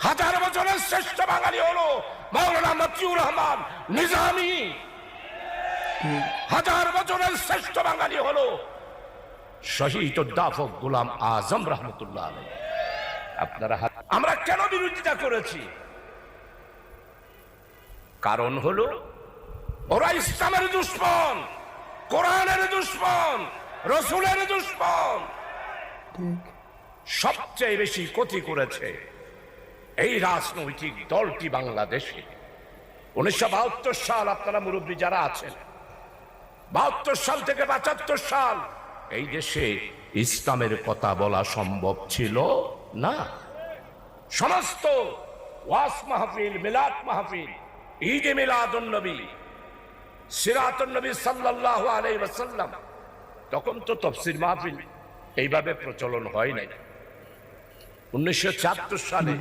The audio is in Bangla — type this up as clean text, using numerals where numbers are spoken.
হাজার বছরের শ্রেষ্ঠ বাঙালি হলো মাওলানা মতিউর রহমান নিজামী। হাজার বছরের শ্রেষ্ঠ বাঙালি হলো শহীদ অধ্যাপক গোলাম আজম রহমতুল্লাহ আলাইহি। আপনারা আমরা কেন বিরোধিতা করেছি? কারণ হলো ওরা ইসলামের দুশমন, কোরআনের দুশমন, রসুলের দুশমন। সবচেয়ে বেশি ক্ষতি করেছে এই রাজনৈতিক দলটি বাংলাদেশে। 1972 সাল, আপনারা মুরব্বী যারা আছেন, 72 সাল থেকে 75 সাল এই দেশে ইসলামের কথা বলা সম্ভব ছিল না। সমস্ত ওয়াজ মাহফিল, মিলাদ মাহফিল, ঈদে মিলাদুন নবী, সিরাতুন নবী সাল্লাল্লাহু আলাইহি ওয়াসাল্লাম, তখন তো তাফসীর মাহফিল এইভাবে প্রচলন হয় নাই। 1974 সালে